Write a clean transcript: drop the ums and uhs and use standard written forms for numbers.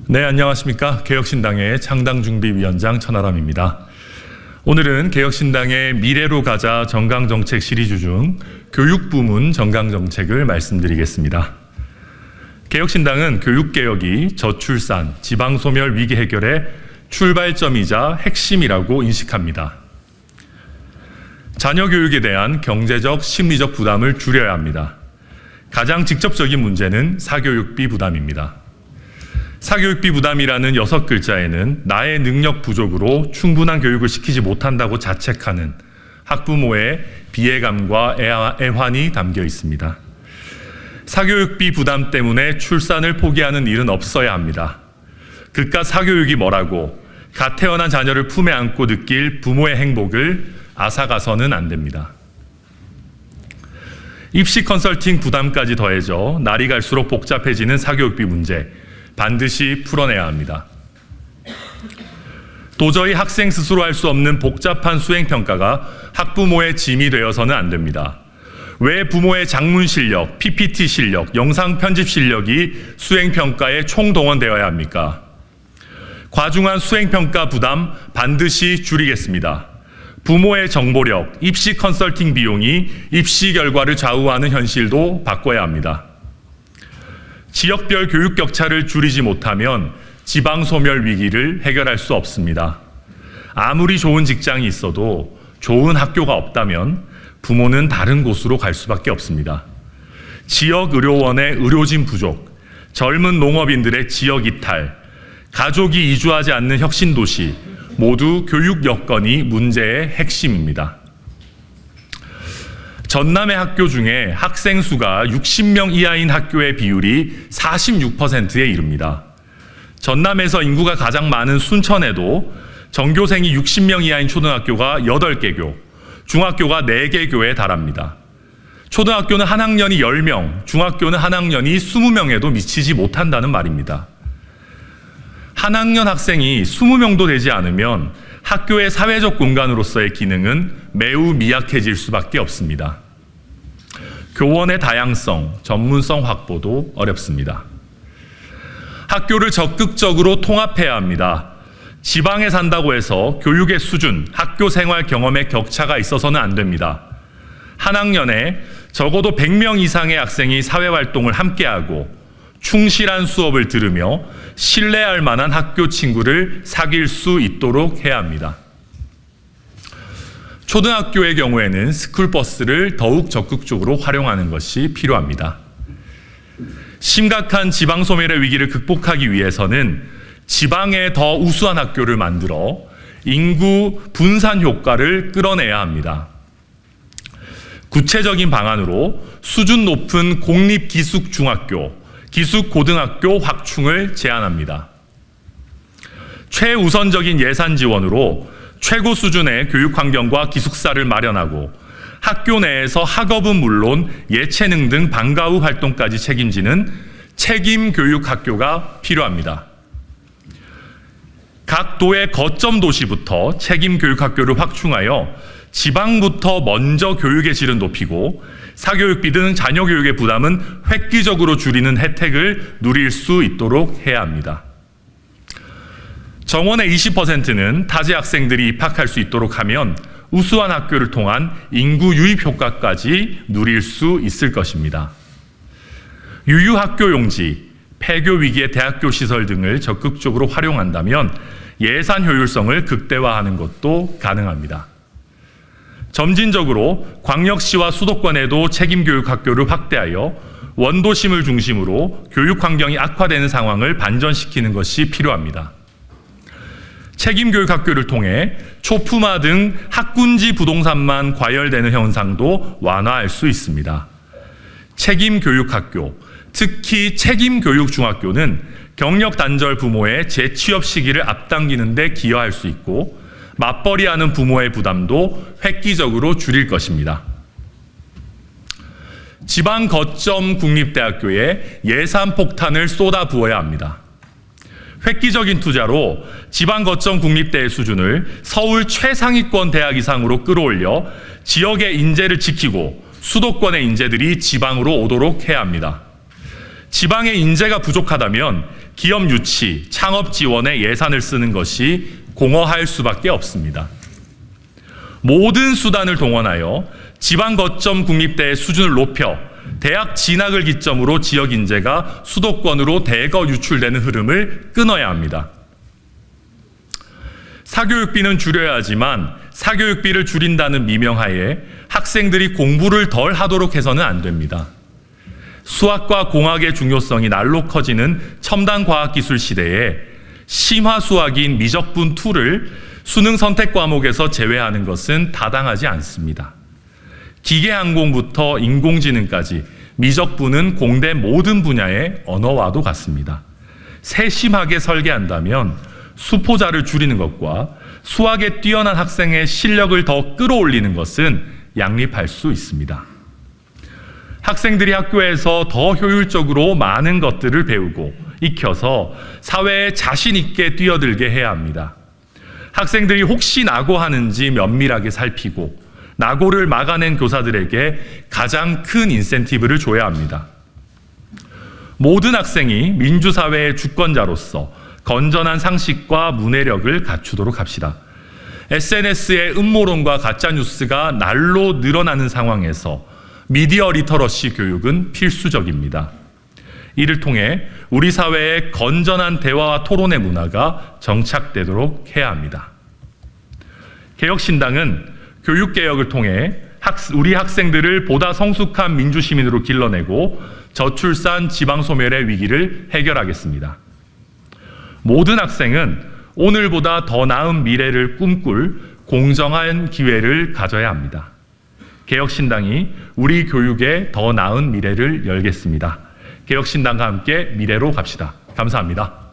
네, 안녕하십니까. 개혁신당의 창당준비위원장 천하람입니다. 오늘은 개혁신당의 미래로 가자 정강정책 시리즈 중 교육부문 정강정책을 말씀드리겠습니다. 개혁신당은 교육개혁이 저출산, 지방소멸 위기 해결의 출발점이자 핵심이라고 인식합니다. 자녀 교육에 대한 경제적, 심리적 부담을 줄여야 합니다. 가장 직접적인 문제는 사교육비 부담입니다. 사교육비 부담이라는 6글자에는 나의 능력 부족으로 충분한 교육을 시키지 못한다고 자책하는 학부모의 비애감과 애환이 담겨 있습니다. 사교육비 부담 때문에 출산을 포기하는 일은 없어야 합니다. 그깟 사교육이 뭐라고 갓 태어난 자녀를 품에 안고 느낄 부모의 행복을 앗아가서는 안 됩니다. 입시 컨설팅 부담까지 더해져 날이 갈수록 복잡해지는 사교육비 문제, 반드시 풀어내야 합니다. 도저히 학생 스스로 할 수 없는 복잡한 수행평가가 학부모의 짐이 되어서는 안 됩니다. 왜 부모의 작문 실력, PPT 실력, 영상 편집 실력이 수행평가에 총동원되어야 합니까? 과중한 수행평가 부담 반드시 줄이겠습니다. 부모의 정보력, 입시 컨설팅 비용이 입시 결과를 좌우하는 현실도 바꿔야 합니다. 지역별 교육 격차를 줄이지 못하면 지방 소멸 위기를 해결할 수 없습니다. 아무리 좋은 직장이 있어도 좋은 학교가 없다면 부모는 다른 곳으로 갈 수밖에 없습니다. 지역 의료원의 의료진 부족, 젊은 농업인들의 지역 이탈, 가족이 이주하지 않는 혁신도시, 모두 교육 여건이 문제의 핵심입니다. 전남의 학교 중에 학생 수가 60명 이하인 학교의 비율이 46%에 이릅니다. 전남에서 인구가 가장 많은 순천에도 전교생이 60명 이하인 초등학교가 8개 교, 중학교가 4개 교에 달합니다. 초등학교는 한 학년이 10명, 중학교는 한 학년이 20명에도 미치지 못한다는 말입니다. 한 학년 학생이 20명도 되지 않으면 학교의 사회적 공간으로서의 기능은 매우 미약해질 수밖에 없습니다. 교원의 다양성, 전문성 확보도 어렵습니다. 학교를 적극적으로 통합해야 합니다. 지방에 산다고 해서 교육의 수준, 학교 생활 경험의 격차가 있어서는 안 됩니다. 한 학년에 적어도 100명 이상의 학생이 사회활동을 함께하고 충실한 수업을 들으며 신뢰할 만한 학교 친구를 사귈 수 있도록 해야 합니다. 초등학교의 경우에는 스쿨버스를 더욱 적극적으로 활용하는 것이 필요합니다. 심각한 지방소멸의 위기를 극복하기 위해서는 지방에 더 우수한 학교를 만들어 인구 분산 효과를 끌어내야 합니다. 구체적인 방안으로 수준 높은 공립기숙중학교, 기숙고등학교 확충을 제안합니다. 최우선적인 예산 지원으로 최고 수준의 교육환경과 기숙사를 마련하고 학교 내에서 학업은 물론 예체능 등 방과 후 활동까지 책임지는 책임교육학교가 필요합니다. 각 도의 거점 도시부터 책임교육학교를 확충하여 지방부터 먼저 교육의 질은 높이고 사교육비 등 자녀 교육의 부담은 획기적으로 줄이는 혜택을 누릴 수 있도록 해야 합니다. 정원의 20%는 타지 학생들이 입학할 수 있도록 하면 우수한 학교를 통한 인구 유입 효과까지 누릴 수 있을 것입니다. 유유학교 용지, 폐교 위기의 대학교 시설 등을 적극적으로 활용한다면 예산 효율성을 극대화하는 것도 가능합니다. 점진적으로 광역시와 수도권에도 책임교육학교를 확대하여 원도심을 중심으로 교육 환경이 악화되는 상황을 반전시키는 것이 필요합니다. 책임교육학교를 통해 초품화 등 학군지 부동산만 과열되는 현상도 완화할 수 있습니다. 책임교육학교, 특히 책임교육중학교는 경력 단절 부모의 재취업 시기를 앞당기는 데 기여할 수 있고 맞벌이하는 부모의 부담도 획기적으로 줄일 것입니다. 지방 거점 국립대학교에 예산 폭탄을 쏟아부어야 합니다. 획기적인 투자로 지방 거점 국립대의 수준을 서울 최상위권 대학 이상으로 끌어올려 지역의 인재를 지키고 수도권의 인재들이 지방으로 오도록 해야 합니다. 지방의 인재가 부족하다면 기업 유치, 창업 지원에 예산을 쓰는 것이 공허할 수밖에 없습니다. 모든 수단을 동원하여 지방 거점 국립대의 수준을 높여 대학 진학을 기점으로 지역 인재가 수도권으로 대거 유출되는 흐름을 끊어야 합니다. 사교육비는 줄여야 하지만 사교육비를 줄인다는 미명하에 학생들이 공부를 덜 하도록 해서는 안 됩니다. 수학과 공학의 중요성이 날로 커지는 첨단 과학기술 시대에 심화 수학인 미적분 2를 수능 선택 과목에서 제외하는 것은 타당하지 않습니다. 기계항공부터 인공지능까지 미적분은 공대 모든 분야의 언어와도 같습니다. 세심하게 설계한다면 수포자를 줄이는 것과 수학에 뛰어난 학생의 실력을 더 끌어올리는 것은 양립할 수 있습니다. 학생들이 학교에서 더 효율적으로 많은 것들을 배우고 익혀서 사회에 자신 있게 뛰어들게 해야 합니다. 학생들이 혹시 낙오하는지 면밀하게 살피고 낙오를 막아낸 교사들에게 가장 큰 인센티브를 줘야 합니다. 모든 학생이 민주사회의 주권자로서 건전한 상식과 문해력을 갖추도록 합시다. SNS의 음모론과 가짜뉴스가 날로 늘어나는 상황에서 미디어 리터러시 교육은 필수적입니다. 이를 통해 우리 사회의 건전한 대화와 토론의 문화가 정착되도록 해야 합니다. 개혁신당은 교육개혁을 통해 우리 학생들을 보다 성숙한 민주시민으로 길러내고 저출산 지방소멸의 위기를 해결하겠습니다. 모든 학생은 오늘보다 더 나은 미래를 꿈꿀 공정한 기회를 가져야 합니다. 개혁신당이 우리 교육에 더 나은 미래를 열겠습니다. 개혁신당과 함께 미래로 갑시다. 감사합니다.